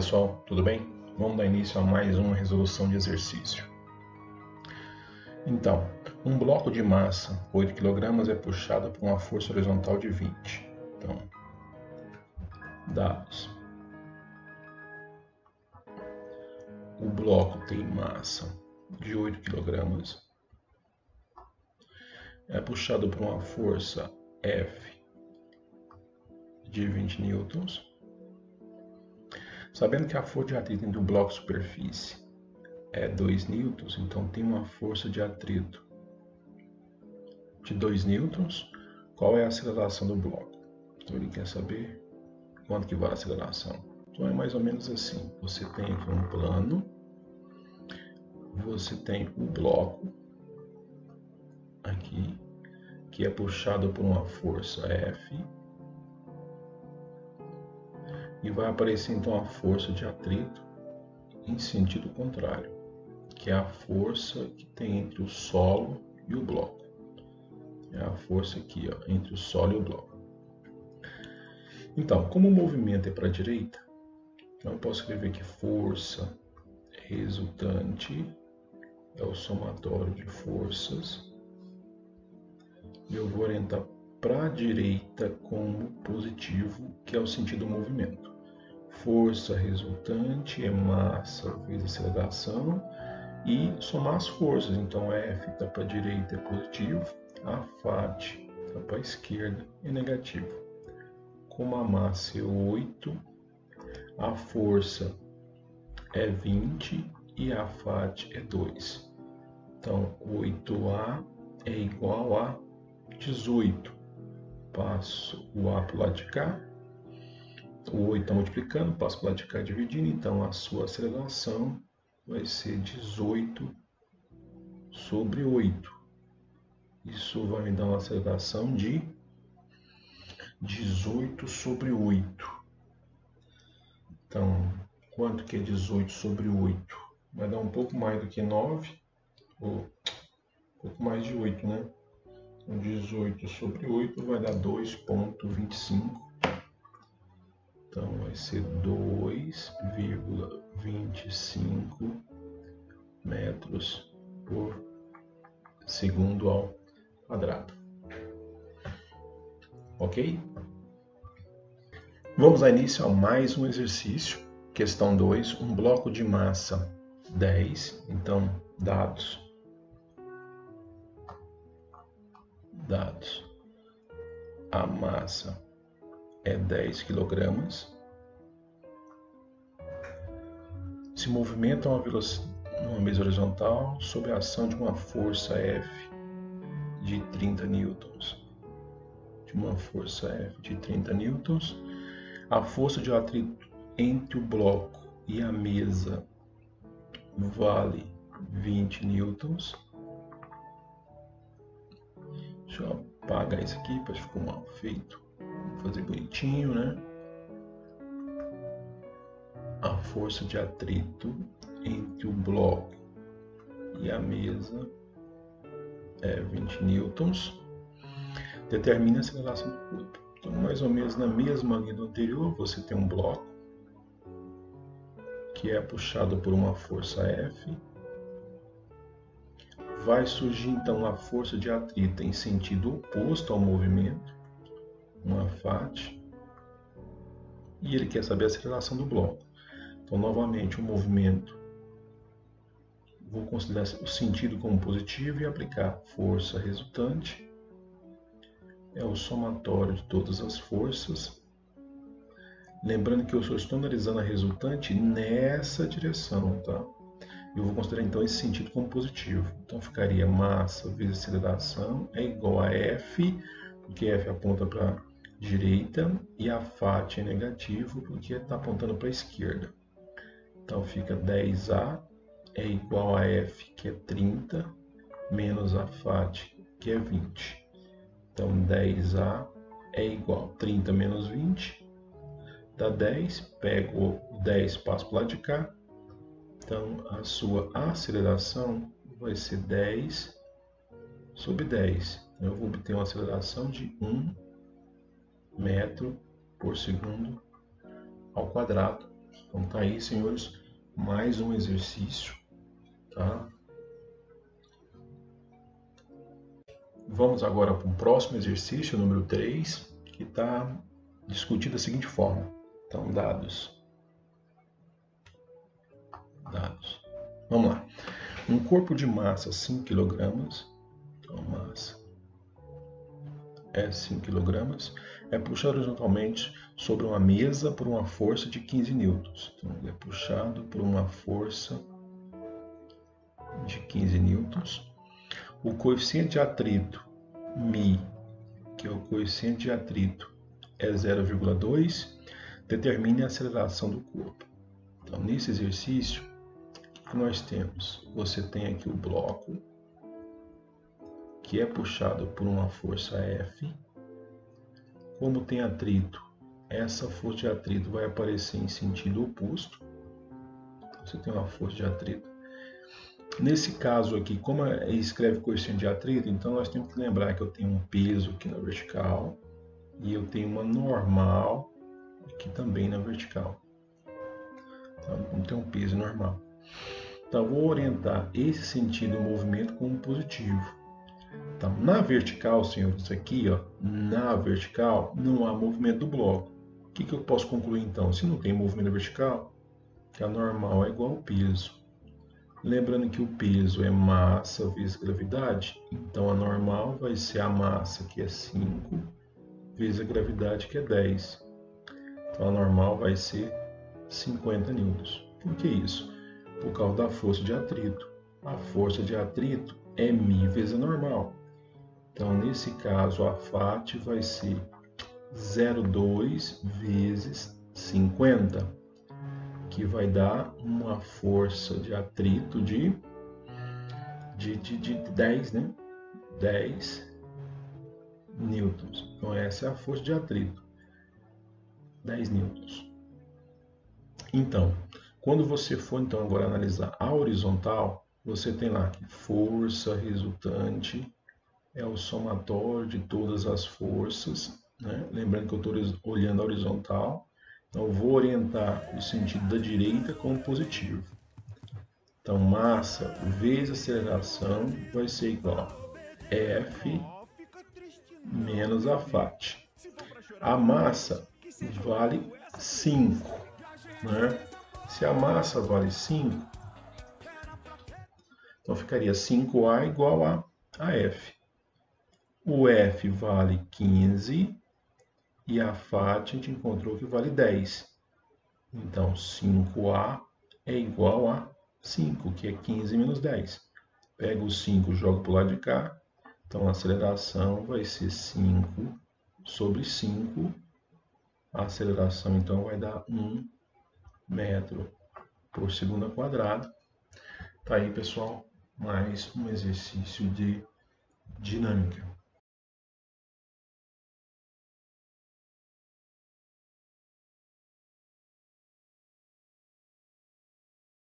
pessoal, tudo bem? Vamos dar início a mais uma resolução de exercício. Então, um bloco de massa, 8 kg, é puxado por uma força horizontal de 20. Então, dados. O bloco tem massa de 8 kg, é puxado por uma força F de 20 newtons. Sabendo que a força de atrito entre o bloco e a superfície é 2 newtons, então tem uma força de atrito de 2 newtons. Qual é a aceleração do bloco? Então ele quer saber quanto que vale a aceleração. Então é mais ou menos assim. Você tem aqui um plano, você tem o bloco aqui, que é puxado por uma força F, e vai aparecer então a força de atrito em sentido contrário, que é a força que tem entre o solo e o bloco. É a força aqui, ó, entre o solo e o bloco. Então, como o movimento é para a direita, eu posso escrever que força resultante é o somatório de forças. E eu vou orientar para a direita como positivo, que é o sentido do movimento. Força resultante é massa vezes aceleração, e somar as forças. Então F está para a direita é positivo, a FAT está para a esquerda é negativo. Como a massa é 8, a força é 20 e a FAT é 2. Então 8A é igual a 18. Passo o A para o lado de cá. O 8 está multiplicando, passo para o lado de cá dividindo. Então a sua aceleração vai ser 18 sobre 8. Isso vai me dar uma aceleração de 18 sobre 8. Então, quanto que é 18 sobre 8? Vai dar um pouco mais do que 9, ou um pouco mais de 8, né? Então, 18 sobre 8 vai dar 2,25. Então, vai ser 2,25 metros por segundo ao quadrado. Ok? Vamos dar início a mais um exercício. Questão 2, um bloco de massa 10. Então, dados. A massa é 10 kg. Se movimenta numa mesa horizontal sob a ação de uma força F de 30 newtons. A força de atrito entre o bloco e a mesa vale 20 newtons. Deixa eu apagar isso aqui para ficar mal feito. Vou fazer bonitinho, né? A força de atrito entre o bloco e a mesa é 20 newtons. Determine a aceleração do corpo. Então, mais ou menos na mesma linha do anterior, você tem um bloco que é puxado por uma força F. Vai surgir então a força de atrito em sentido oposto ao movimento, uma FAT, e ele quer saber a aceleração do bloco. Então, novamente, o movimento, vou considerar o sentido como positivo e aplicar força resultante. É o somatório de todas as forças. Lembrando que eu só estou analisando a resultante nessa direção, tá? Eu vou considerar então esse sentido como positivo. Então ficaria massa vezes aceleração é igual a F, porque F aponta para a direita, e a FAT é negativo, porque está apontando para a esquerda. Então fica 10A é igual a F, que é 30, menos a FAT, que é 20. Então 10A é igual a 30 menos 20, dá 10, pego o 10, passo para o lado de cá. Então a sua aceleração vai ser 10 sobre 10. Então, eu vou obter uma aceleração de 1 metro por segundo ao quadrado. Então tá aí, senhores, mais um exercício, tá? Vamos agora para o próximo exercício, número 3, que está discutido da seguinte forma. Então, dados. Vamos lá. Um corpo de massa 5 kg, então massa é 5 kg, é puxado horizontalmente sobre uma mesa por uma força de 15 newtons. Então, ele é puxado por uma força de 15 newtons. O coeficiente de atrito, μ, que é o coeficiente de atrito, é 0,2. Determine a aceleração do corpo. Então, nesse exercício, o que nós temos? Você tem aqui o bloco, que é puxado por uma força F. Como tem atrito, essa força de atrito vai aparecer em sentido oposto. Você tem uma força de atrito. Nesse caso aqui, como escreve coeficiente de atrito, então nós temos que lembrar que eu tenho um peso aqui na vertical e eu tenho uma normal aqui também na vertical. Então, não tem um peso normal. Então, eu vou orientar esse sentido do movimento como positivo. Então, na vertical, senhores, aqui, ó, na vertical, não há movimento do bloco. O que eu posso concluir, então? Se não tem movimento vertical, que a normal é igual ao peso. Lembrando que o peso é massa vezes gravidade, então a normal vai ser a massa, que é 5, vezes a gravidade, que é 10. Então, a normal vai ser 50 newtons. Por que isso? Por causa da força de atrito. A força de atrito é μ vezes a normal. Então, nesse caso, a FAT vai ser 0,2 vezes 50, que vai dar uma força de atrito de 10, né? 10 newtons. Então, essa é a força de atrito, 10 newtons. Então, quando você for então agora analisar a horizontal, você tem lá que força resultante é o somatório de todas as forças, né? Lembrando que eu estou olhando a horizontal, então eu vou orientar o sentido da direita como positivo. Então, massa vezes aceleração vai ser igual a F menos a FAT. A massa vale 5, né? Se a massa vale 5, então ficaria 5A igual a F. O F vale 15 e a FAT a gente encontrou que vale 10. Então, 5A é igual a 5, que é 15 menos 10. Pega o 5 e joga para o lado de cá. Então, a aceleração vai ser 5 sobre 5. A aceleração, então, vai dar 1 metro por segundo ao quadrado. Tá aí, pessoal, mais um exercício de dinâmica.